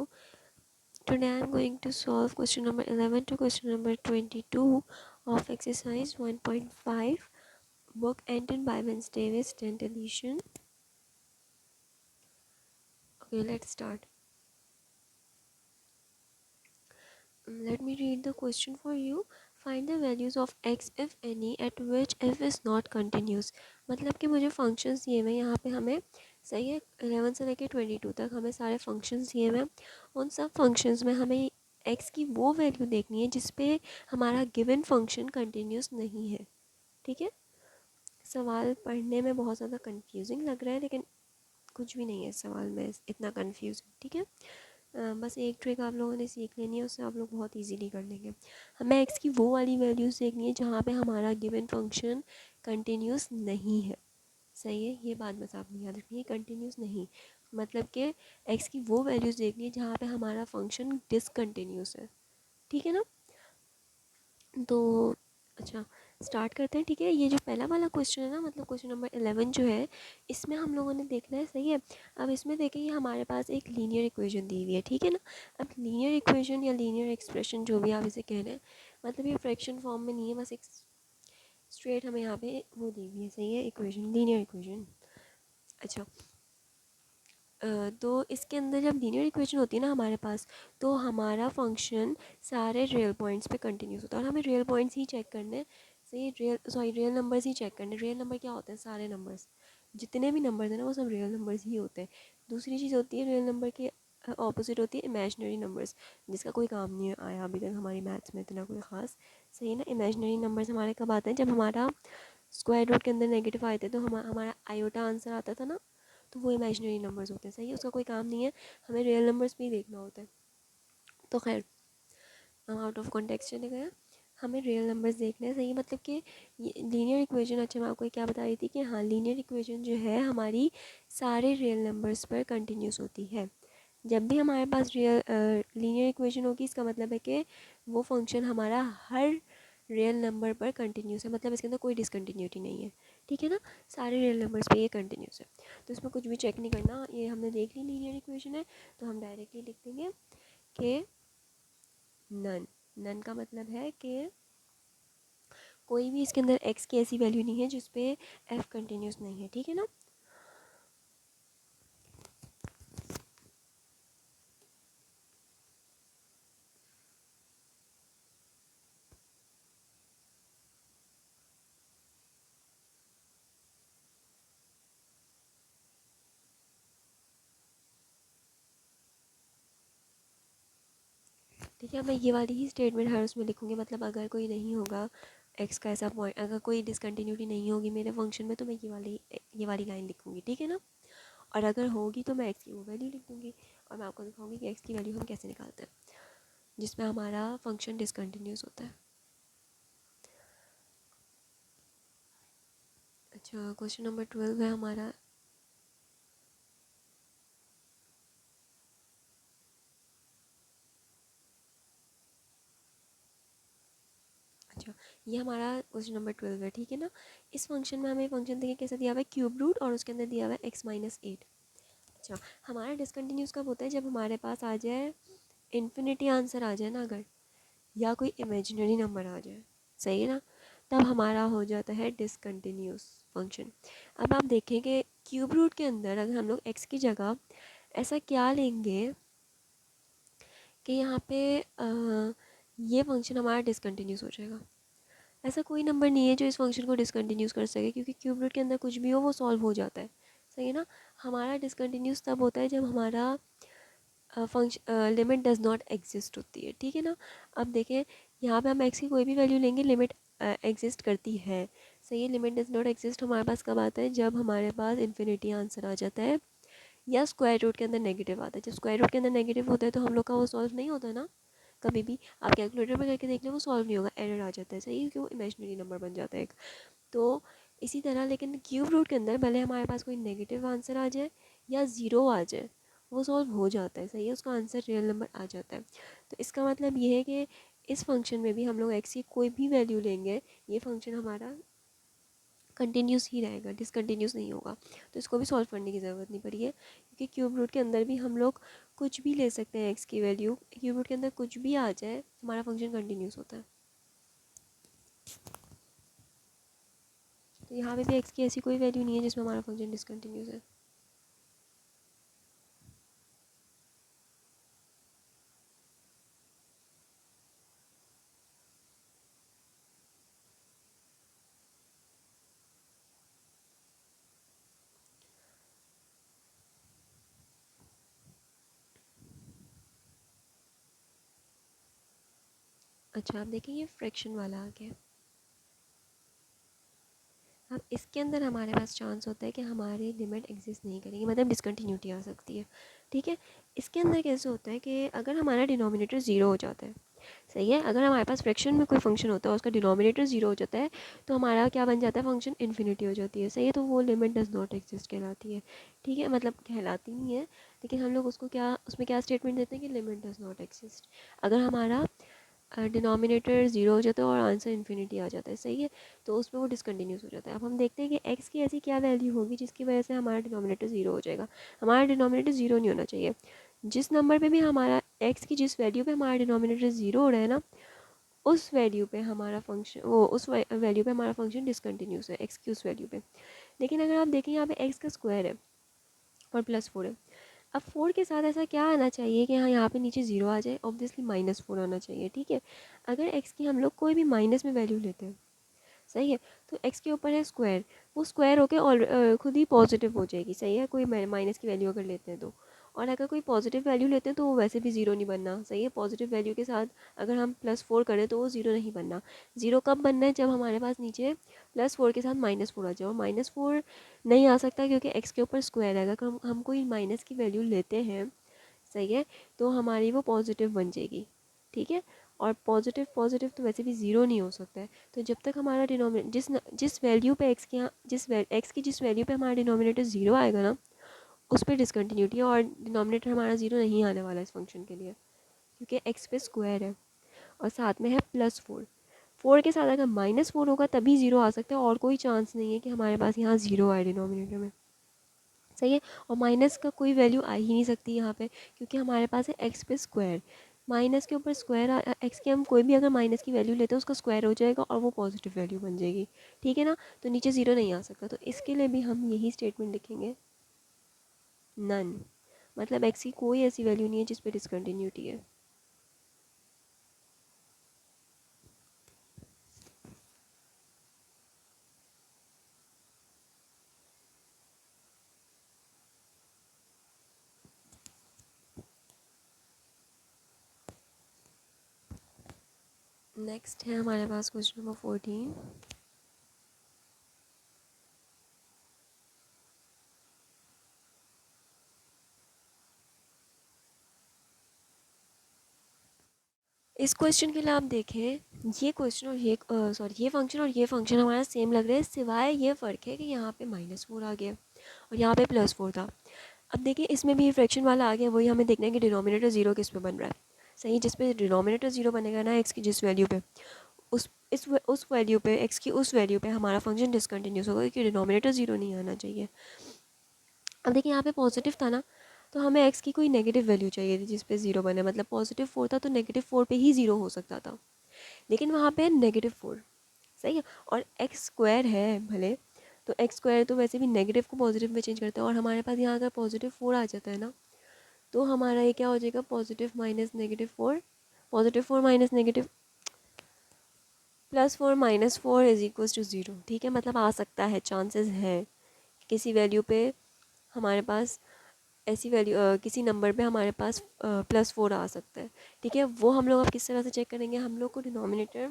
video. Today I am going to solve question number 11 to question number 22 of exercise 1.5, book Anton by Vince Davis, 10th edition. Okay, let's start. Let me read the question for you. Find the values of x if any at which f is not continuous. मतलब कि मुझे functions दिए हुए हैं यहाँ पे हमें, सही है, 11 से लेके 22 तक हमें सारे फंक्शंस दिए हुए हैं. उन सब फंक्शंस में हमें x की वो वैल्यू देखनी है जिस पे हमारा गिवन फंक्शन कंटिन्यूस नहीं है. ठीक है. सवाल पढ़ने में बहुत ज़्यादा कंफ्यूजिंग लग रहा है, लेकिन कुछ भी नहीं है सवाल में इतना कंफ्यूजिंग. ठीक है. बस एक ट्रिक आप लोगों ने सीख लेनी है, उससे आप लोग बहुत इजीली कर लेंगे. हमें एक्स की वो वाली वैल्यूज़ देखनी है जहाँ पे हमारा गिवन फंक्शन कंटिन्यूस नहीं है. सही है. ये बात बस आपने याद रखनी है, कंटिन्यूस नहीं मतलब कि एक्स की वो वैल्यूज़ देखनी है जहाँ पे हमारा फंक्शन डिसकंटिन्यूस है. ठीक है ना. तो अच्छा, स्टार्ट करते हैं. ठीक है. ये जो पहला वाला क्वेश्चन है ना, मतलब क्वेश्चन नंबर 11 जो है, इसमें हम लोगों ने देखना है. सही है. अब इसमें देखेंगे हमारे पास एक लीनियर इक्वेशन दी हुई है. ठीक है ना. अब लीनियर इक्वेशन या लीनियर एक्सप्रेशन जो भी आप इसे कह रहे हैं, मतलब ये फ्रैक्शन फॉर्म में नहीं है, बस एक स्ट्रेट हमें यहाँ पे वो दी हुई है. सही है. Equation, linear equation. अच्छा, तो इसके अंदर जब लीनियर इक्वेशन होती है ना हमारे पास, तो हमारा फंक्शन सारे रियल पॉइंट्स पे कंटिन्यूस होता है. और हमें रियल पॉइंट्स ही चेक करने हैं. सही. रियल नंबर्स ही चेक करने. रियल नंबर क्या होते हैं? सारे नंबर्स, जितने भी नंबर्स हैं ना, वो सब रियल नंबर्स ही होते हैं. दूसरी चीज़ होती है रियल नंबर के ऑपोजिट होती है इमेजिनरी नंबर्स, जिसका कोई काम नहीं आया अभी तक हमारी मैथ्स में इतना कोई ख़ास. सही है ना. इमेजिनरी नंबर्स हमारे कब आते हैं? जब हमारा स्क्वायर रूट के अंदर नेगेटिव आए थे, तो हमारा आयोटा आंसर आता था ना, तो वो इमेजिनरी नंबर्स होते हैं. सही है. उसका कोई काम नहीं है, हमें रियल नंबर्स भी देखना होता है. तो खैर, आउट ऑफ कॉन्टेक्स्ट चले गए. हमें रियल नंबर्स देखने हैं. सही. मतलब कि लीनियर इक्वेशन, अच्छा मैं आपको क्या बता रही थी कि हाँ, लीनियर इक्वेशन जो है हमारी सारे रियल नंबर्स पर कंटिन्यूस होती है. जब भी हमारे पास लीनियर इक्वेशन होगी, इसका मतलब है कि वो फंक्शन हमारा हर रियल नंबर पर कंटिन्यूस है. मतलब इसके अंदर कोई डिसकंटिन्यूटी नहीं है. ठीक है ना. सारे रियल नंबर्स पे ये कंटिन्यूस है. तो इसमें कुछ भी चेक नहीं करना. ये हमने देख ली लीनियर इक्वेशन है, तो हम डायरेक्टली लिख देंगे कि नन. नन का मतलब है कि कोई भी इसके अंदर एक्स की ऐसी वैल्यू नहीं है जिस पे एफ कंटिन्यूस नहीं है. ठीक है ना. ठीक है. मैं ये वाली ही स्टेटमेंट हर उसमें लिखूँगी. मतलब अगर कोई नहीं होगा एक्स का ऐसा पॉइंट, अगर कोई डिसकंटिन्यूटी नहीं होगी मेरे फंक्शन में, तो मैं ये वाली लाइन लिखूँगी. ठीक है ना. और अगर होगी तो मैं एक्स की वो वैल्यू लिख दूँगी, और मैं आपको दिखाऊँगी कि एक्स की वैल्यू हम कैसे निकालते हैं जिसमें हमारा फंक्शन डिसकंटिन्यूस होता है. अच्छा, क्वेश्चन नंबर 12 है हमारा. अच्छा, ये हमारा क्वेश्चन नंबर 12 है. ठीक है ना. इस फंक्शन में हमें फंक्शन देखिए कैसा दिया हुआ है, क्यूब रूट, और उसके अंदर दिया हुआ है x-8. अच्छा, हमारा डिसकंटिन्यूस कब होता है? जब हमारे पास आ जाए इन्फिनिटी आंसर आ जाए ना, अगर, या कोई इमेजिनरी नंबर आ जाए. सही है ना. तब हमारा हो जाता है डिसकंटिन्यूस फंक्शन. अब आप देखें कि क्यूब रूट के अंदर अगर हम लोग x की जगह ऐसा क्या लेंगे कि यहाँ पे ये फंक्शन हमारा डिसकंटिन्यूस हो जाएगा. ऐसा कोई नंबर नहीं है जो इस फंक्शन को डिसकंटिन्यूस कर सके, क्योंकि क्यूब रूट के अंदर कुछ भी हो वो सॉल्व हो जाता है. सही है ना. हमारा डिसकंटिन्यूस तब होता है जब हमारा function limit does not exist होती है. ठीक है ना. अब देखें, यहाँ पे हम एक्स की कोई भी वैल्यू लेंगे, लिमिट एग्जिस्ट करती है. सही है. लिमिट डज नॉट एग्जिस्ट हमारे पास कब आता है? जब हमारे पास इन्फिनिटी आंसर आ जाता है, या स्क्वायर रूट के अंदर नेगेटिव आता है. जब स्क्वायर रूट के अंदर नेगेटिव होता है तो हम लोग का वो सॉल्व नहीं होता ना. कभी भी आप कैलकुलेटर में करके देख लो, वो सॉल्व नहीं होगा, एरर आ जाता है. सही है. क्योंकि वो इमेजिनरी नंबर बन जाता है एक. तो इसी तरह लेकिन क्यूब रूट के अंदर भले हमारे पास कोई नेगेटिव आंसर आ जाए या ज़ीरो आ जाए, वो सॉल्व हो जाता है. सही है. उसका आंसर रियल नंबर आ जाता है. तो इसका मतलब ये है कि इस फंक्शन में भी हम लोग एक्स की कोई भी वैल्यू लेंगे, ये फंक्शन हमारा कंटिन्यूस ही रहेगा, डिसकंटिन्यूस नहीं होगा. तो इसको भी सॉल्व करने की ज़रूरत नहीं पड़ी है, क्योंकि क्यूब रूट के अंदर भी हम लोग कुछ भी ले सकते हैं एक्स की वैल्यू, क्यूब रूट के अंदर कुछ भी आ जाए हमारा फंक्शन कंटिन्यूस होता है। तो यहाँ पे भी एक्स की ऐसी कोई वैल्यू नहीं है जिसमें हमारा फंक्शन डिसकंटिन्यूस है। अच्छा आप देखिए ये फ्रैक्शन वाला आ गया। अब इसके अंदर हमारे पास चांस होता है कि हमारी लिमिट एग्जिस्ट नहीं करेगी, मतलब डिसकंटिन्यूटी आ सकती है। ठीक है, इसके अंदर कैसे होता है कि अगर हमारा डिनोमिनेटर ज़ीरो हो जाता है, सही है, अगर हमारे पास फ्रैक्शन में कोई फंक्शन होता है उसका डिनोमिनेटर ज़ीरो हो जाता है तो हमारा क्या बन जाता है, फंक्शन इन्फिनिटी हो जाती है, सही है, तो वो लिमिट डज नॉट एग्जिस्ट कहलाती है। ठीक है, मतलब कहलाती नहीं है, लेकिन हम लोग उसको क्या, उसमें क्या स्टेटमेंट देते हैं कि लिमिट डज नॉट एग्जिस्ट। अगर हमारा डिनोमिनेटर ज़ीरो हो जाता है और आंसर इन्फिनिटी आ जाता है, सही है, तो उसमें वो डिसकंटिन्यूस हो जाता है। अब हम देखते हैं कि एक्स की ऐसी क्या वैल्यू होगी जिसकी वजह से हमारा डिनोमिनेटर ज़ीरो हो जाएगा। हमारा डिनोमिनेटर ज़ीरो नहीं होना चाहिए। जिस नंबर पे भी हमारा एक्स की जिस वैल्यू पे हमारा डिनोमिनेटर ज़ीरो हो रहा है ना, उस वैल्यू पे हमारा फंक्शन, वो उस वैल्यू पे हमारा फंक्शन डिसकंटिन्यूस है, एक्स की उस वैल्यू पे। लेकिन अगर आप देखें यहाँ पे एक्स का स्क्वायर है और प्लस फोर है, अब फोर के साथ ऐसा क्या आना चाहिए कि हाँ यहाँ पे नीचे ज़ीरो आ जाए, ऑब्वियसली माइनस फोर आना चाहिए। ठीक है, अगर एक्स की हम लोग कोई भी माइनस में वैल्यू लेते हैं, सही है, तो एक्स के ऊपर है स्क्वायर, वो स्क्वायर होके खुद ही पॉजिटिव हो जाएगी, सही है, कोई माइनस की वैल्यू अगर लेते हैं तो। और अगर कोई पॉजिटिव वैल्यू लेते हैं तो वो वैसे भी ज़ीरो नहीं बनना, सही है, पॉजिटिव वैल्यू के साथ अगर हम प्लस फोर करें तो वो ज़ीरो नहीं बनना। ज़ीरो कब बनना है, जब हमारे पास नीचे प्लस फोर के साथ माइनस फोर आ जाए, और माइनस फोर नहीं आ सकता क्योंकि एक्स के ऊपर स्क्वायर है, अगर हम कोई माइनस की वैल्यू लेते हैं, सही है, तो हमारी वो पॉजिटिव बन जाएगी। ठीक है, और पॉजिटिव पॉजिटिव तो वैसे भी ज़ीरो नहीं हो सकता है। तो जब तक हमारा डिनोमिनेटर जिस वैल्यू पे एक्स की यहाँ एक्स की जिस वैल्यू पे हमारा डिनोमिनेटर ज़ीरो आएगा ना, उस पर डिसकंटिन्यूटी है, और डिनोमिनेटर हमारा ज़ीरो नहीं आने वाला इस फंक्शन के लिए, क्योंकि एक्स पे स्क्वायर है और साथ में है प्लस फोर। फोर के साथ अगर माइनस फोर होगा तभी ज़ीरो आ सकता है, और कोई चांस नहीं है कि हमारे पास यहाँ ज़ीरो आए डिनोमिनेटर में, सही है। और माइनस का कोई वैल्यू आ ही नहीं सकती यहाँ पे, क्योंकि हमारे पास है एक्स पे स्क्वायर, माइनस के ऊपर स्क्वायर, एक्स की हम कोई भी अगर माइनस की वैल्यू लेते हैं उसका स्क्वायर हो जाएगा और वो पॉजिटिव वैल्यू बन जाएगी। ठीक है ना, तो नीचे ज़ीरो नहीं आ सकता, तो इसके लिए भी हम यही स्टेटमेंट लिखेंगे, नन, मतलब एक्स की कोई ऐसी वैल्यू नहीं है जिस पे डिसकंटिन्यूटी है। नेक्स्ट है हमारे पास क्वेश्चन नंबर 14। इस क्वेश्चन के लिए आप देखें, ये क्वेश्चन और ये ये फंक्शन हमारा सेम लग रहा है, सिवाय ये फ़र्क है कि यहाँ पे माइनस फोर आ गया और यहाँ पे प्लस फोर था। अब देखिए इसमें भी फ्रैक्शन वाला आ गया, वही हमें देखना है कि डिनोमिनेटर ज़ीरो किस पे बन रहा है, सही, जिस पे डिनोमिनेटर ज़ीरो बनेगा ना एक्स की जिस वैल्यू पे, उस वैल्यू पे, एक्स की उस वैल्यू पे हमारा फंक्शन डिसकंटिन्यूस होगा, क्योंकि डिनोमिनेटर ज़ीरो नहीं आना चाहिए। अब देखिए यहाँ पे पॉजिटिव था ना, तो हमें एक्स की कोई नेगेटिव वैल्यू चाहिए थी जिस पे ज़ीरो बने, मतलब पॉजिटिव फोर था तो नेगेटिव फोर पे ही ज़ीरो हो सकता था, लेकिन वहाँ पे है नेगेटिव फोर, सही है, और एक्स स्क्वायर है भले, तो एक्स स्क्वायर तो वैसे भी नेगेटिव को पॉजिटिव में चेंज करता है, और हमारे पास यहाँ अगर पॉजिटिव फोर आ जाता है ना, तो हमारा ये क्या हो जाएगा, positive minus negative four, positive four minus negative plus four minus four is equals to zero. ठीक है, मतलब आ सकता है, चांसेस है किसी वैल्यू पे हमारे पास ऐसी वैल्यू किसी नंबर पे हमारे पास प्लस फोर आ सकता है। ठीक है, वो हम लोग अब किस तरह से चेक करेंगे, हम लोग को डिनोमिनेटर,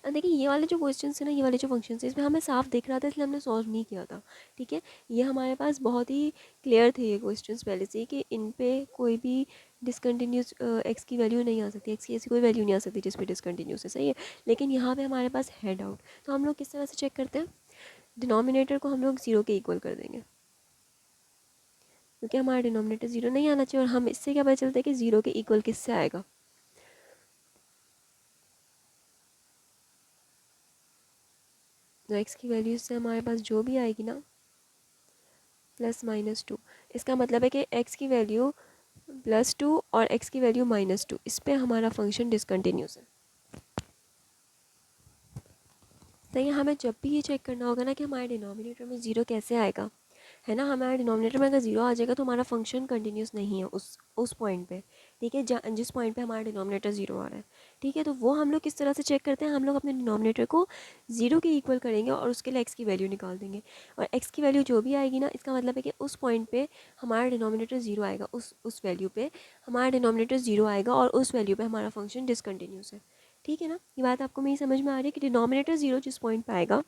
देखिए ये वाले जो क्वेश्चन है ना, ये वाले जो फंक्शन है, इसमें हमें साफ दिख रहा था इसलिए हमने सॉल्व नहीं किया था। ठीक है, ये हमारे पास बहुत ही क्लियर थे ये क्वेश्चंस पहले से कि इन पे कोई भी डिसकंटिन्यूस एक्स की वैल्यू नहीं आ सकती, एक्स की ऐसी कोई वैल्यू नहीं आ सकती जिस पे डिसकंटिन्यूस है, सही है। लेकिन यहाँ पे हमारे पास है डाउट, तो हम लोग किस तरह से चेक करते हैं, डिनोमिनेटर को हम लोग ज़ीरो के इक्वल कर देंगे, क्योंकि हमारा डिनोमिनेटर ज़ीरो नहीं आना चाहिए, और हम इससे क्या पता चलता है कि ज़ीरो के इक्वल किससे आएगा, तो एक्स की वैल्यू से हमारे पास जो भी आएगी ना, प्लस माइनस टू, इसका मतलब है कि x की वैल्यू +2 और x की वैल्यू -2, इस पर हमारा फंक्शन डिसकंटिन्यूस है। तो ये हमें जब भी ये चेक करना होगा ना कि हमारे डिनोमिनेटर में ज़ीरो कैसे आएगा, है ना, हमारे डिनोमिनेटर में अगर ज़ीरो आ जाएगा तो हमारा फंक्शन कंटिन्यूस नहीं है उस पॉइंट पे, ठीक है, जिस पॉइंट पे हमारा डिनोमिनेटर ज़ीरो आ रहा है, ठीक है। तो वो हम लोग किस तरह से चेक करते हैं, हम लोग अपने डिनोमिनेटर को ज़ीरो के इक्वल करेंगे और उसके लिए एक्स की वैल्यू निकाल देंगे, और एक्स की वैल्यू जो भी आएगी ना, इसका मतलब है कि उस पॉइंट पर हमारा डिनोमिनेटर ज़ीरो आएगा, उस वैल्यू पर हमारा डिनोमिनेटर ज़ीरो आएगा और उस वैल्यू पर हमारा फंक्शन डिसकंटिन्यूस है, ठीक है ना। ये बात आपको मेरी समझ में आ रही है कि डिनोमिनेटर ज़ीरो जिस पॉइंट पे आएगा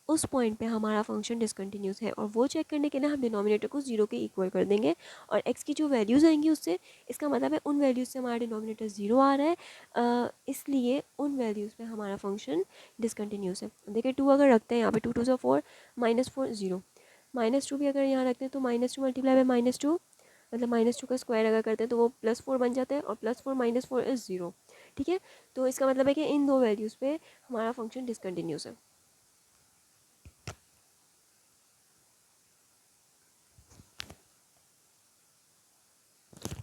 उस पॉइंट पे हमारा फंक्शन डिसकंटिन्यूस है, और वो चेक करने के लिए हम डिनोमिनेटर को ज़ीरो के इक्वल कर देंगे, और x की जो वैल्यूज़ आएंगी उससे, इसका मतलब है उन वैल्यूज़ से हमारा डिनोमिनेटर ज़ीरो आ रहा है, इसलिए उन वैल्यूज़ पे हमारा फंक्शन डिसकंटिन्यूस है। देखिए 2 अगर रखते हैं यहाँ पे, 2 2 4, -4 0, -2 भी अगर यहाँ रखते हैं तो -2 मल्टीप्लाई बाई -2, मतलब -2 का स्क्वायर अगर करते हैं तो वो +4 बन जाता है, और +4 -4 इज़ 0, ठीक है। तो इसका मतलब है कि इन दो वैल्यूज़ पे हमारा फंक्शन डिसकंटिन्यूस है।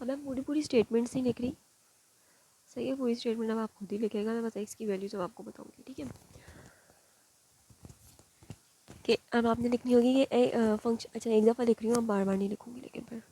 अब मैं पूरी स्टेटमेंट्स नहीं लिख रही, सही है, पूरी स्टेटमेंट अब आप खुद ही लिखेगा, मैं बस एक्स की वैल्यू सब आपको बताऊंगी, ठीक है। कि अब आपने लिखनी होगी कि फंक्शन, अच्छा एक दफ़ा लिख रही हूँ, अब बार बार नहीं लिखूंगी लेकिन फिर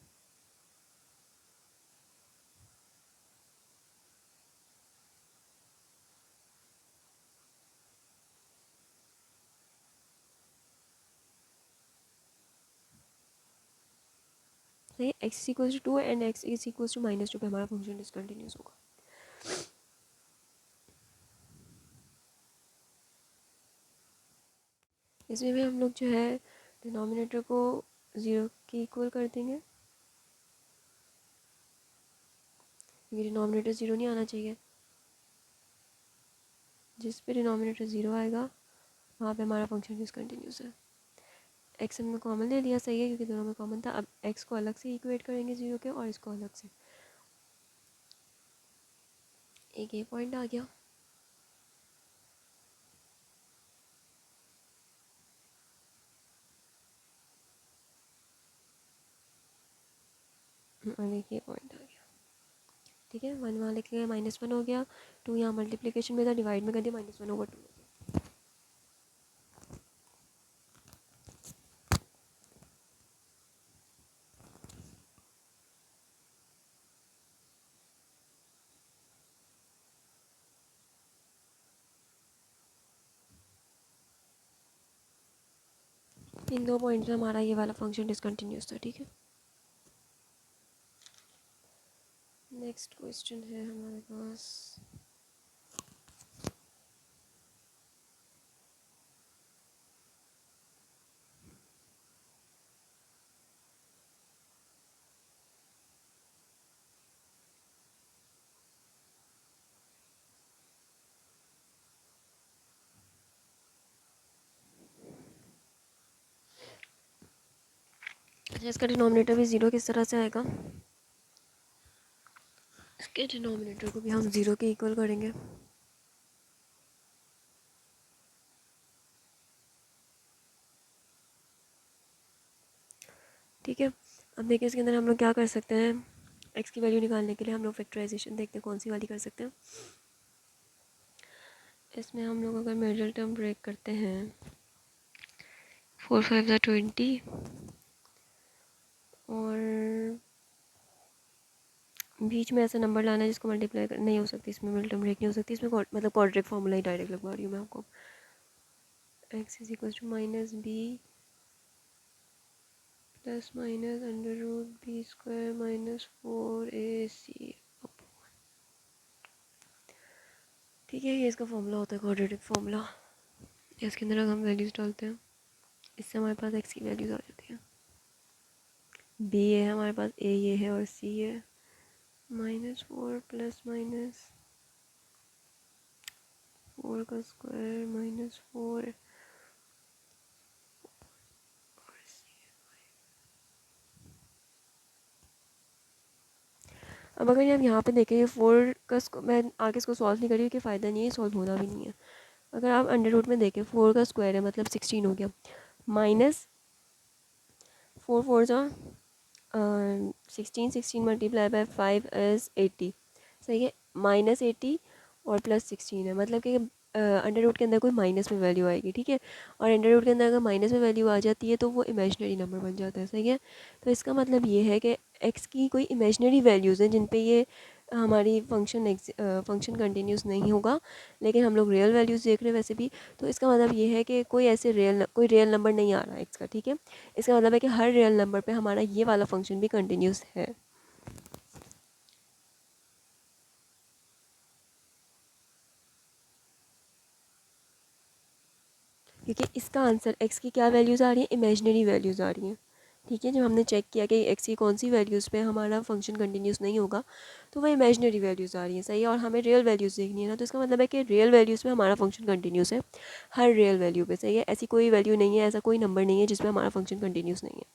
सही है, x equal to 2 and x is equal to -2 पे हमारा फंक्शन डिसकंटिन्यूस होगा। इसमें भी हम लोग जो है डिनोमिनेटर को ज़ीरो के इक्वल कर देंगे, क्योंकि डिनोमिनेटर ज़ीरो नहीं आना चाहिए, जिस पे डिनोमिनेटर ज़ीरो आएगा वहाँ पे हमारा फंक्शन डिसकंटिन्यूस है। एक्स हमने कॉमन ले लिया, सही है, क्योंकि दोनों में कॉमन था। अब एक्स को अलग से इक्वेट करेंगे ज़ीरो के, और इसको अलग से, एक ये पॉइंट आ गया। और एक ये पॉइंट आ गया, ठीक है। 1 वहाँ लिख लिया, -1 हो गया, 2 यहाँ मल्टीप्लिकेशन में था, डिवाइड में कर दिया, -1/2 हो गया। इन दो पॉइंट में हमारा ये वाला फंक्शन डिसकंटिन्यूस था, ठीक है। नेक्स्ट क्वेश्चन है हमारे पास, अच्छा इसका डिनोमिनेटर भी ज़ीरो किस तरह से आएगा, इसके डिनोमिनेटर को भी हम ज़ीरो के इक्वल करेंगे, ठीक है। अब देखिए इसके अंदर हम लोग क्या कर सकते हैं, एक्स की वैल्यू निकालने के लिए हम लोग फैक्टराइजेशन देखते हैं कौन सी वाली कर सकते हैं। इसमें हम लोग अगर मिडिल टर्म ब्रेक करते हैं, 4 5 20, और बीच में ऐसा नंबर लाना है जिसको मल्टीप्लाई नहीं हो सकती, इसमें मिडिल टर्म ब्रेक नहीं हो सकती, इसमें मतलब क्वाड्रेटिक फार्मूला ही डायरेक्ट लगवा रही हूँ मैं आपको। X is equal to -b plus minus √b² -4ac, ठीक है। ये इसका फॉर्मूला होता है, क्वाड्रेटिक फार्मूला। इसके अंदर अगर हम वैल्यूज़ डालते हैं, इससे हमारे पास एक्स की वैल्यूज़ आ जाती हैं। बी ये है हमारे पास, ए ये है, और सी है -4 प्लस -4² -4। अब अगर हम यहाँ पे देखें, ये 4 का मैं आगे इसको सॉल्व नहीं करी, कि फ़ायदा नहीं है, सॉल्व होना भी नहीं है। अगर आप अंडर रूट में देखें, 4 का स्क्वायर है मतलब 16 हो गया, -4 4 जा 16 मल्टीप्लाई बाय 5 इज़ 80, सही है। -80 और +16 है, मतलब कि अंडर रूट के अंदर कोई माइनस में वैल्यू आएगी, ठीक है। और अंडर रूट के अंदर अगर माइनस में वैल्यू आ जाती है तो वो इमेजनरी नंबर बन जाता है, सही है। तो इसका मतलब ये है कि एक्स की कोई इमेजनरी वैल्यूज़ हैं जिन पे ये हमारी फंक्शन कंटिन्यूस नहीं होगा, लेकिन हम लोग रियल वैल्यूज़ देख रहे हैं वैसे भी। तो इसका मतलब ये है कि कोई रियल नंबर नहीं आ रहा है एक्स का, ठीक है। इसका मतलब है कि हर रियल नंबर पे हमारा ये वाला फंक्शन भी कंटिन्यूस है। क्योंकि इसका आंसर एक्स की क्या वैल्यूज़ आ रही हैं, इमेजनरी वैल्यूज़ आ रही हैं, ठीक है। जब हमने चेक किया कि एक्स की कौन सी वैल्यूज़ पे हमारा फंक्शन कंटिन्यूस नहीं होगा, तो वह इमेजनरी वैल्यूज़ आ रही हैं, सही है। और हमें रियल वैल्यूज़ देखनी है ना, तो इसका मतलब है कि रियल वैल्यूज़ पे हमारा फंक्शन कंटिन्यूस है, हर रियल वैल्यू पे, सही है। ऐसी कोई वैल्यू नहीं है, ऐसा कोई नंबर नहीं है जिसमें हमारा फंक्शन कंटिन्यूस नहीं है।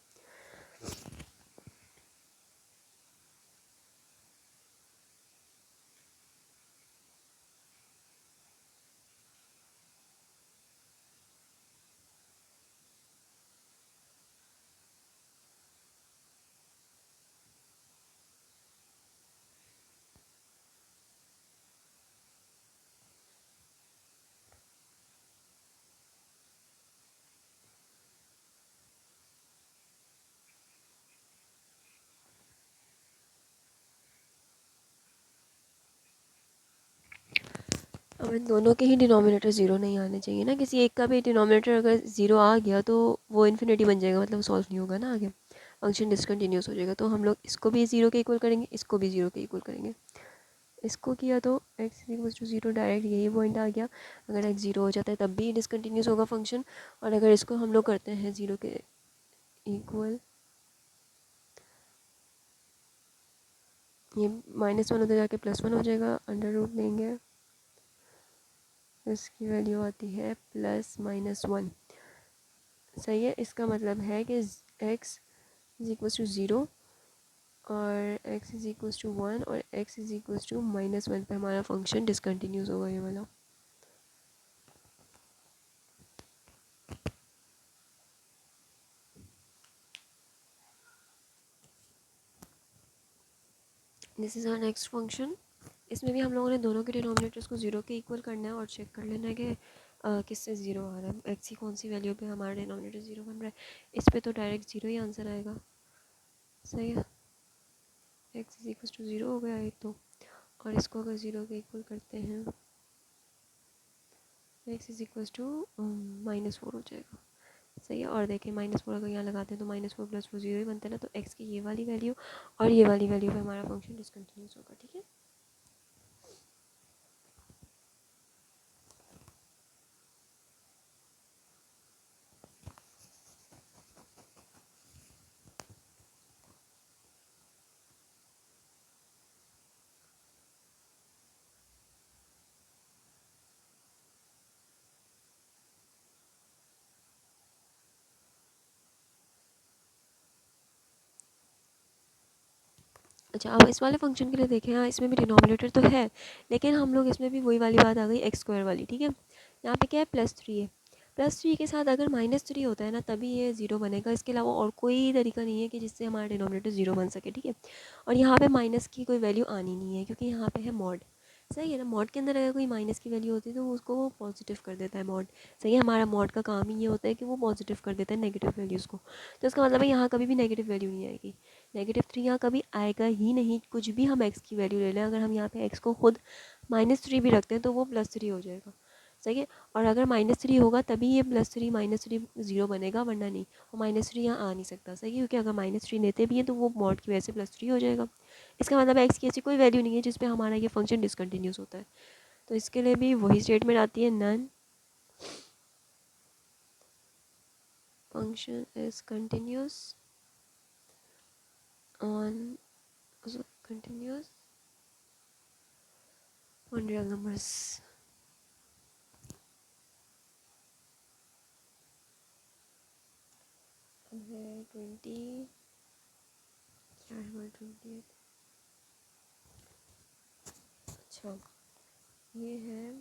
अब इन दोनों के ही डिनोमिनेटर ज़ीरो नहीं आने चाहिए ना। किसी एक का भी डिनोमिनेटर अगर ज़ीरो आ गया तो वो इन्फिनिटी बन जाएगा, मतलब सॉल्व नहीं होगा ना आगे, फंक्शन डिसकंटिन्यूस हो जाएगा। तो हम लोग इसको भी ज़ीरो के इक्वल करेंगे, इसको भी ज़ीरो के इक्वल करेंगे। इसको किया तो x equal to zero, direct यही पॉइंट आ गया। अगर एक्स ज़ीरो हो जाता है तब भी डिसकंटिन्यूस होगा फंक्शन। और अगर इसको हम लोग करते हैं ज़ीरो के इक्वल, ये -1 उधर जाके +1 हो जाएगा, अंडर रूट लेंगे, इसकी वैल्यू आती है +-1, सही है। इसका मतलब है कि x is equal to zero और x इज़ इक्वल टू 1 और x इज़ इक्वल टू -1 पे हमारा फंक्शन डिसकंटिन्यूस होगा, ये वाला। This is our next function. इसमें भी हम लोगों ने दोनों के डिनोमिनेटर्स को ज़ीरो के इक्वल करना है और चेक कर लेना है कि किससे ज़ीरो आ रहा है, एक्स की कौन सी वैल्यू पे हमारा डिनोमिनेटर ज़ीरो बन रहा है। इस पे तो डायरेक्ट ज़ीरो ही आंसर आएगा, सही है। X is equal to zero हो गया एक तो, और इसको अगर ज़ीरो के इक्वल करते हैं एक्स इज़ इक्वल टू -4 हो जाएगा, सही है। और देखिए -4 अगर यहाँ लगाते हैं तो -4 + 4 ज़ीरो ही बनता है ना। तो एक्स की ये वाली वैल्यू और ये वाली वैल्यू पे हमारा फंक्शन डिसकंटिन्यूस होगा, ठीक है। अच्छा, अब इस वाले फंक्शन के लिए देखें, हाँ इसमें भी डिनोमिनेटर तो है, लेकिन हम लोग इसमें भी वही वाली बात आ गई एक्स स्क्वायर वाली, ठीक है। यहाँ पे क्या है, +3 है। +3 के साथ अगर -3 होता है ना तभी ये ज़ीरो बनेगा, इसके अलावा और कोई तरीका नहीं है कि जिससे हमारा डिनोमिनेटर ज़ीरो बन सके, ठीक है। और यहाँ पे माइनस की कोई वैल्यू आनी नहीं है क्योंकि यहाँ पे है मॉड, सही है ना। मॉड के अंदर अगर कोई माइनस की वैल्यू होती है तो उसको वो पॉजिटिव कर देता है मॉड, सही है। हमारा मॉड का काम ही ये होता है कि वो पॉजिटिव कर देता है नेगेटिव वैल्यूज़ को। तो इसका मतलब है यहाँ कभी भी नेगेटिव वैल्यू नहीं आएगी, -3 यहाँ कभी आएगा ही नहीं। कुछ भी हम एक्स की वैल्यू ले लें, अगर हम यहाँ पे एक्स को खुद -3 भी रखते हैं तो वो +3 हो जाएगा, सही है। और अगर -3 होगा तभी ये +3 -3 ज़ीरो बनेगा, वरना नहीं। और -3 यहाँ आ नहीं सकता, सही है, क्योंकि अगर -3 लेते भी हैं तो वो मॉड की वजह से +3 हो जाएगा। इसका मतलब एक्स की ऐसी कोई वैल्यू नहीं है जिस पे हमारा ये फंक्शन डिसकंटिन्यूस होता है। तो इसके लिए भी वही स्टेटमेंट आती है, none function is continuous on continuous on real numbers. अब है 20, क्या है हमारा 20। अच्छा, ये है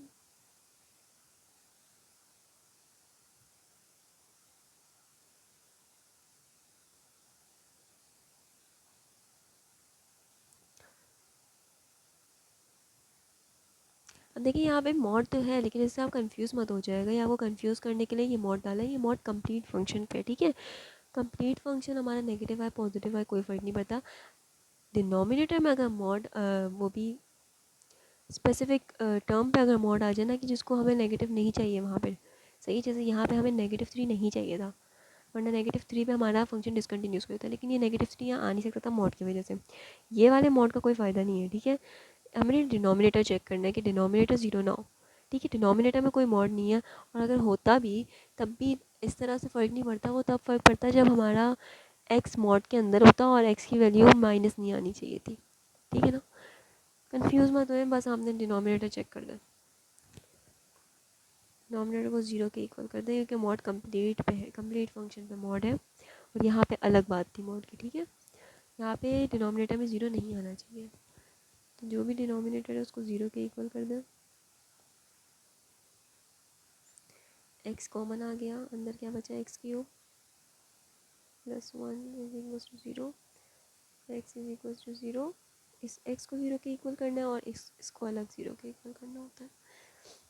अब देखिए यहाँ पे मॉड तो है, लेकिन इससे आप कंफ्यूज मत हो जाएगा, या आपको कंफ्यूज करने के लिए ये मॉड डाला है। ये मॉड कंप्लीट फंक्शन पे, ठीक है। कंप्लीट फंक्शन हमारा नेगेटिव है पॉजिटिव है कोई फ़र्क नहीं पड़ता। डिनोमिनेटर में अगर मॉड वो भी स्पेसिफिक टर्म पे अगर मॉड आ जाए ना, कि जिसको हमें नेगेटिव नहीं चाहिए वहाँ पर, सही, जैसे यहाँ पे हमें -3 नहीं चाहिए था, वरना -3 पे हमारा फंक्शन डिसकंटिन्यूस हो जाता है, लेकिन ये -3 यहाँ आ नहीं सकता था मॉड की वजह से। ये वाले मॉड का कोई फ़ायदा नहीं है, ठीक है। हमें डिनोमिनेटर चेक करना है कि डिनोमिनेटर 0 ना हो, ठीक है। डिनोमिनेटर में कोई मॉड नहीं है, और अगर होता भी तब भी इस तरह से फ़र्क नहीं पड़ता। वो तब फ़र्क पड़ता है जब हमारा एक्स मॉड के अंदर होता और एक्स की वैल्यू माइनस नहीं आनी चाहिए थी, ठीक है ना। कंफ्यूज मत हुए, बस आपने डिनोमिनेटर चेक कर दें, डिनोमिनेटर को 0 के इक्वल कर दें, क्योंकि मॉड कंप्लीट पे है, कंप्लीट फंक्शन पे मॉड है। और यहाँ पे अलग बात थी मॉड की, ठीक है। यहाँ पे डिनोमिनेटर में 0 नहीं आना चाहिए, तो जो भी डिनोमिनेटर है उसको 0 के इक्वल कर दें। एक्स कॉमन आ गया, अंदर क्या बचा, x³ +1 is equal to 0, x is equal to 0। इस x को 0 के इक्वल करना है और इसको अलग 0 के इक्वल करना होता है,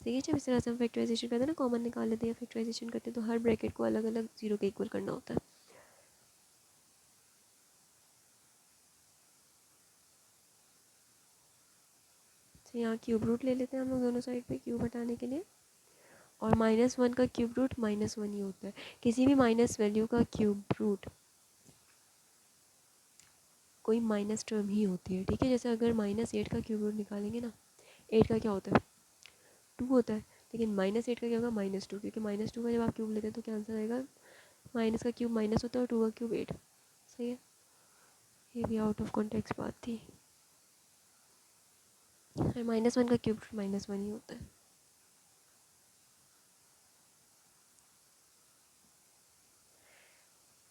ठीक है। जब इस तरह से हम फैक्टराइजेशन करते हैं ना, कॉमन निकाल लेते हैं, फैक्टराइजेशन करते हैं, तो हर ब्रैकेट को अलग अलग 0 के इक्वल करना होता है। तो यहाँ क्यूब रूट ले लेते हैं हम लोग दोनों साइड पे क्यूब हटाने के लिए, और -1 का क्यूब रूट -1 ही होता है। किसी भी माइनस वैल्यू का क्यूब रूट कोई माइनस टर्म ही होती है, ठीक है। जैसे अगर -8 का क्यूब रूट निकालेंगे ना, 8 का क्या होता है, 2 होता है, लेकिन -8 का क्या होगा, -2, क्योंकि -2 का जब आप क्यूब लेते हैं तो क्या आंसर आएगा, माइनस का क्यूब माइनस होता है और 2 का क्यूब 8, सही है। ये भी आउट ऑफ कॉन्टेक्स्ट बात थी, और -1 का क्यूब रूट -1 ही होता है,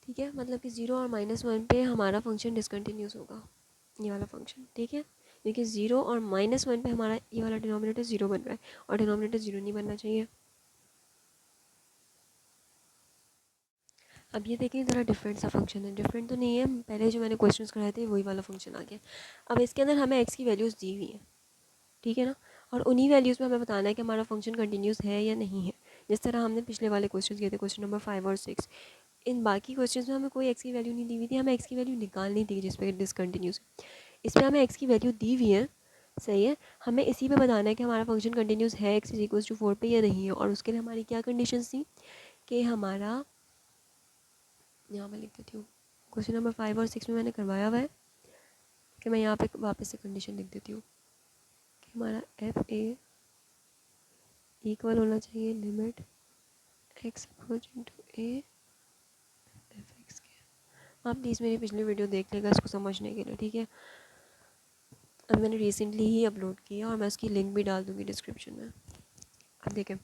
ठीक है। मतलब कि 0 और -1 पे हमारा फंक्शन डिसकंटिन्यूस होगा, ये वाला फंक्शन, ठीक है। क्योंकि 0 और -1 पे हमारा ये वाला डिनोमिनेटर 0 बन रहा है, और डिनोमिनेटर 0 नहीं बनना चाहिए। अब ये देखिए ज़रा डिफरेंट सा फंक्शन है, डिफरेंट तो नहीं है, पहले जो मैंने क्वेश्चंस कराए थे वही वाला फंक्शन आ गया। अब इसके अंदर हमें एक्स की वैल्यूज़ दी हुई हैं, ठीक है ना, और उन्हीं वैल्यूज़ में हमें बताना है कि हमारा फंक्शन कंटिन्यूस है या नहीं है, जिस तरह हमने पिछले वाले क्वेश्चन किए थे, क्वेश्चन नंबर 5 और 6। इन बाकी क्वेश्चन में हमें कोई एक्स की वैल्यू नहीं दी हुई थी, हमें एक्स की वैल्यू निकालनी थी जिस पे डिसकंटिन्यूस। इसमें हमें एक्स की वैल्यू दी हुई है, सही है। हमें इसी पे बताना है कि हमारा फंक्शन कंटिन्यूस है एक्स इज इक्वल टू 4 पे या नहीं है, और उसके लिए हमारी क्या कंडीशन थी कि हमारा, यहाँ मैं लिख देती हूँ, क्वेश्चन नंबर 5 और 6 में मैंने करवाया हुआ है, कि मैं यहाँ पे वापस से कंडीशन लिख देती हूँ कि हमारा एफ ए इक्वल होना चाहिए limit x approaching to a f x के। आप प्लीज़ मेरी पिछली वीडियो देख लेगा इसको समझने के लिए, ठीक है। अब मैंने रिसेंटली ही अपलोड किया और मैं उसकी लिंक भी डाल दूँगी डिस्क्रिप्शन में। अब देखें,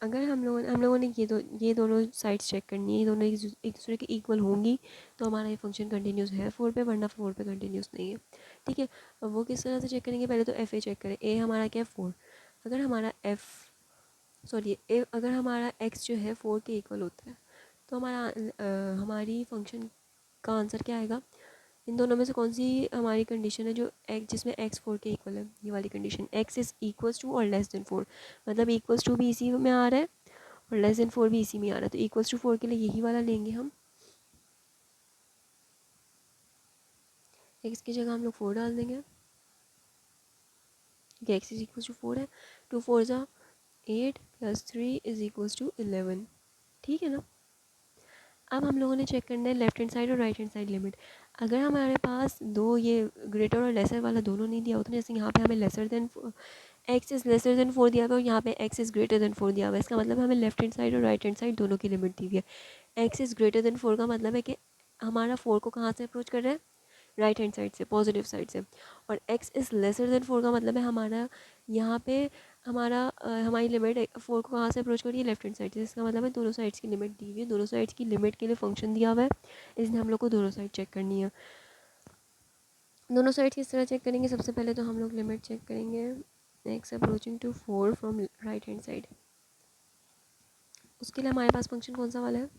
अगर हम लोगों ने ये दोनों साइड्स चेक करनी है, ये दोनों एक दूसरे के इक्वल होंगी तो हमारा ये फंक्शन कंटिन्यूस है 4 पे, वरना 4 पे कंटिन्यूस नहीं है, ठीक है। अब वो किस तरह से चेक करेंगे, पहले तो एफ ए चेक करें, ए हमारा क्या है 4। अगर हमारा अगर हमारा एक्स जो है 4 के इक्वल होता है, तो हमारी फंक्शन का आंसर क्या आएगा। इन दोनों में से कौन सी हमारी कंडीशन है जो एक्स, जिसमें एक्स 4 के इक्वल है, ये वाली condition, x is equals to और लेस देन 4, मतलब इक्वल्स टू भी इसी में आ रहा है और लेस देन 4 भी इसी में आ रहा है, तो इक्वल्स टू 4 के लिए यही वाला लेंगे हम। एक्स की जगह हम लोग 4 डाल देंगे, क्योंकि एक्स इज इक्वल्स टू 4 है। 2 4 ज़ा 8 + 3 इज इक्वल्स टू 11, ठीक है ना। अब हम लोगों ने चेक करना है लेफ्ट हैंड साइड और राइट हैंड साइड लिमिट। अगर हमारे पास दो ये ग्रेटर और लेसर वाला दोनों नहीं दिया होता, जैसे यहाँ पे हमें lesser than x is lesser than 4 दिया हुआ है और यहाँ पे एक्स इज़ ग्रेटर देन 4 दिया हुआ है, इसका मतलब हमें लेफ्ट हैंड साइड और राइट हैंड साइड दोनों की लिमिट दी हुई है। एक्स इज़ ग्रेटर देन 4 का मतलब है कि हमारा 4 को कहाँ से अप्रोच कर रहा है, राइट हैंड साइड से, पॉजिटिव साइड से, और एक्स इज़ लेसर देन 4 का मतलब है हमारा यहाँ पे हमारी लिमिट 4 को कहाँ से अप्रोच करिए, लेफ्ट हैंड साइड से, इसका मतलब है दोनों साइड्स की लिमिट दी हुई है, दोनों साइड्स की लिमिट के लिए फंक्शन दिया हुआ है, इसलिए हम लोग को दोनों साइड चेक करनी है। दोनों साइड किस तरह चेक करेंगे, सबसे पहले तो हम लोग लिमिट चेक करेंगे x approaching to 4 from right hand side. उसके लिए हमारे पास फंक्शन कौन सा वाला है,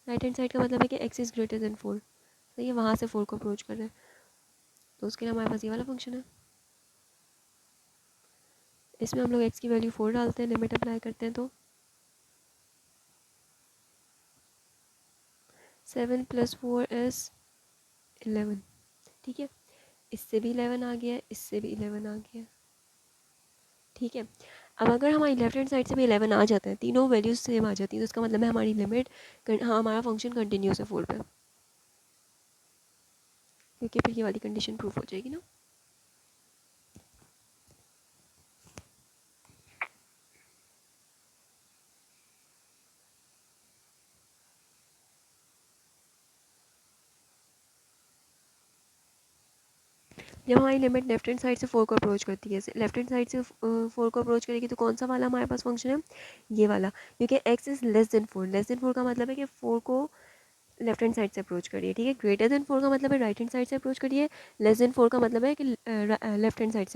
राइट हैंड साइड का मतलब है कि एक्स इज़ ग्रेटर देन 4, सही है, वहाँ से 4 को अप्रोच कर रहे हैं, तो उसके लिए हमारे पास ये वाला फंक्शन है। इसमें हम लोग x की वैल्यू 4 डालते हैं, लिमिट अप्लाई करते हैं तो 7 + 4 = 11। ठीक है, इससे भी 11 आ गया, इससे भी 11 आ गया। ठीक है, अब अगर हमारी लेफ्ट हैंड साइड से भी 11 आ जाता है, तीनों वैल्यूज सेम आ जाती है, तो इसका मतलब है हमारी लिमिट, हाँ, हमारा फंक्शन कंटिन्यूस है 4 पे, क्योंकि फिर ये वाली कंडीशन प्रूफ हो जाएगी ना। जब हमारी लिमिट लेफ्ट हैंड साइड से 4 को अप्रोच करती है, लेफ्ट हैंड साइड से 4 को अप्रोच करेगी, तो कौन सा वाला हमारे पास फंक्शन है, ये वाला, क्योंकि x is less than 4। Less than 4 का मतलब है कि 4 को लेफ्ट हैंड साइड से अप्रोच करिए। ठीक है, ग्रेटर देन 4 का मतलब है राइट हैंड साइड से अप्रोच करिए, लेस देन 4 का मतलब है कि लेफ्ट हैंड साइड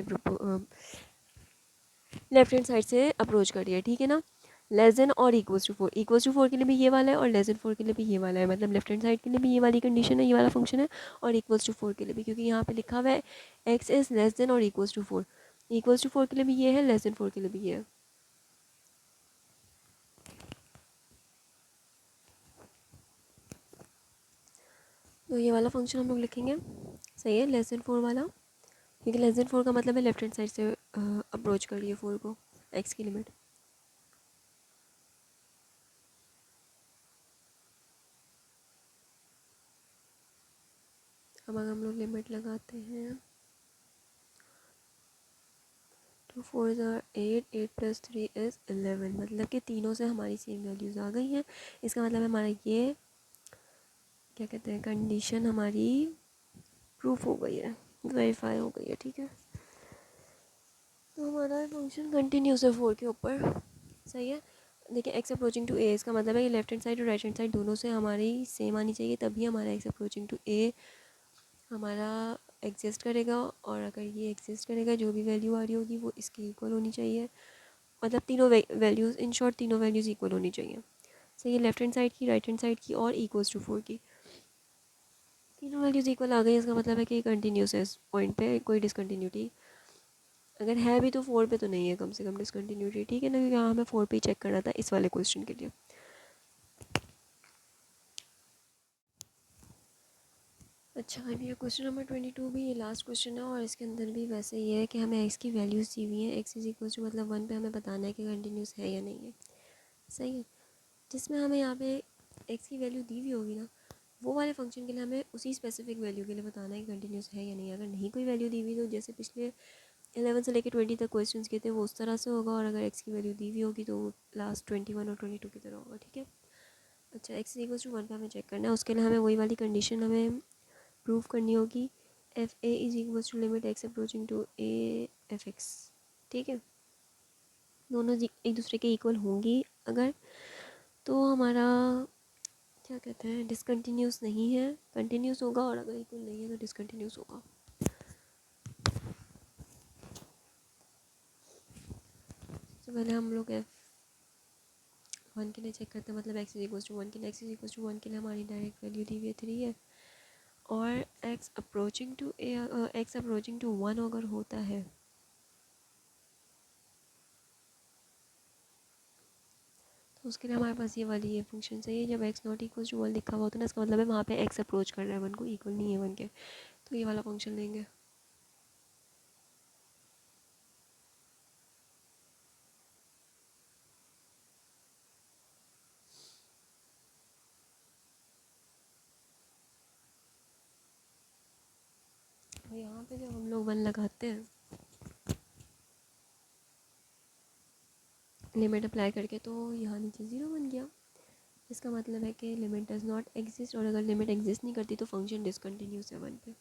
से अप्रोच करिए। ठीक है ना, लेस देन और इक्वल्स टू 4, इक्वल्स टू 4 के लिए भी ये वाला है और लेस देन 4 के लिए भी ये वाला है, मतलब लेफ्ट हैंड साइड के लिए भी ये वाली कंडीशन है, ये वाला फंक्शन है, और इक्वल्स टू 4 के लिए भी, क्योंकि यहाँ पे लिखा हुआ है x इज़ लेस देन और इक्वल्स टू 4, इक्वल्स टू 4 के लिए भी ये है, लेस देन 4 के लिए भी ये है। तो ये वाला फंक्शन हम लोग लिखेंगे, सही है, लेस देन 4 वाला, क्योंकि लेस देन 4 का मतलब है लेफ्ट हैंड साइड से अप्रोच करिए 4 को, x की लिमिट। अब अगर हम लोग लिमिट लगाते हैं, 2 4 8, 8 + 3 = 11, मतलब कि तीनों से हमारी सेम वैल्यूज़ आ गई हैं। इसका मतलब है हमारा ये क्या कहते हैं, कंडीशन हमारी प्रूफ हो गई है, वेरीफाई हो गई है। ठीक है, तो हमारा फंक्शन कंटिन्यूस है 4 के ऊपर, सही है। देखिए, x अप्रोचिंग टू a, इसका मतलब है कि लेफ्ट हैंड साइड और राइट हैंड साइड दोनों से हमारी सेम आनी चाहिए, तभी हमारा x अप्रोचिंग टू a हमारा एग्जिस्ट करेगा, और अगर ये एग्जिस्ट करेगा, जो भी वैल्यू आ रही होगी वो इसकी इक्वल होनी चाहिए, मतलब तीनों वैल्यूज़, इन शॉर्ट तीनों वैल्यूज़ इक्वल होनी चाहिए। सही है, लेफ्ट हैंड साइड की, राइट हैंड साइड की, और इक्वल्स टू 4 की, तीनों वैल्यूज़ इक्वल आ गई, इसका मतलब है कि कंटिन्यूस है, इस पॉइंट पे कोई डिसकंटिन्यूटी अगर है भी तो 4 पे तो नहीं है, कम से कम डिसकंटिन्यूटी। ठीक है ना, क्योंकि यहाँ हमें 4 पे ही चेक करना था इस वाले क्वेश्चन के लिए। अच्छा, अब ये क्वेश्चन नंबर 22 भी ये लास्ट क्वेश्चन है, और इसके अंदर भी वैसे ये है कि हमें x की वैल्यूज़ दी हुई हैं, x इज इक्वल टू मतलब 1 पे हमें बताना है कि कंटिन्यूस है या नहीं है, सही है। जिसमें हमें यहाँ पे x की वैल्यू दी हुई होगी ना, वो वाले फंक्शन के लिए हमें उसी स्पेसिफिक वैल्यू के लिए बताना है कि कंटिन्यूस है या नहीं है। अगर नहीं कोई वैल्यू दी हुई तो जैसे पिछले 11 से लेकर 20 तक क्वेश्चन के थे वो उस तरह से होगा, और अगर x की वैल्यू दी हुई होगी तो लास्ट 21 और 22 की तरह होगा। ठीक है, अच्छा, x इक्वल टू 1 पे हमें चेक करना है, उसके लिए हमें वही वाली कंडीशन हमें प्रूव करनी होगी, f a is equal to limit x approaching to a f x. ठीक है, दोनों एक दूसरे के इक्वल होंगी अगर, तो हमारा क्या कहते हैं, डिसकंटिन्यूस नहीं है, कंटिन्यूस होगा, और अगर इक्वल नहीं है तो डिसकंटिन्यूस होगा। तो पहले हम लोग एफ 1 के लिए चेक करते हैं, मतलब एक्स इज इक्वल टू 1 के लिए, एक्स इज इक्वल टू 1 के लिए हमारी डायरेक्ट वैल्यू दी हुई है 3 है, और एक्स अप्रोचिंग टू 1 अगर होता है तो उसके लिए हमारे पास ये वाली ये फंक्शन चाहिए, जब x नॉट इक्वल टू 1 लिखा हुआ होता है ना, इसका मतलब है वहाँ पे x अप्रोच कर रहा है 1 को, इक्वल नहीं है 1 के, तो ये वाला फंक्शन लेंगे। और यहाँ पे जब हम लोग 1 लगाते हैं लिमिट अप्लाई करके, तो यहाँ नीचे 0 बन गया, इसका मतलब है कि लिमिट डज नॉट एग्जिस्ट, और अगर लिमिट एग्जिस्ट नहीं करती तो फंक्शन डिसकंटिन्यूस है 1 पे।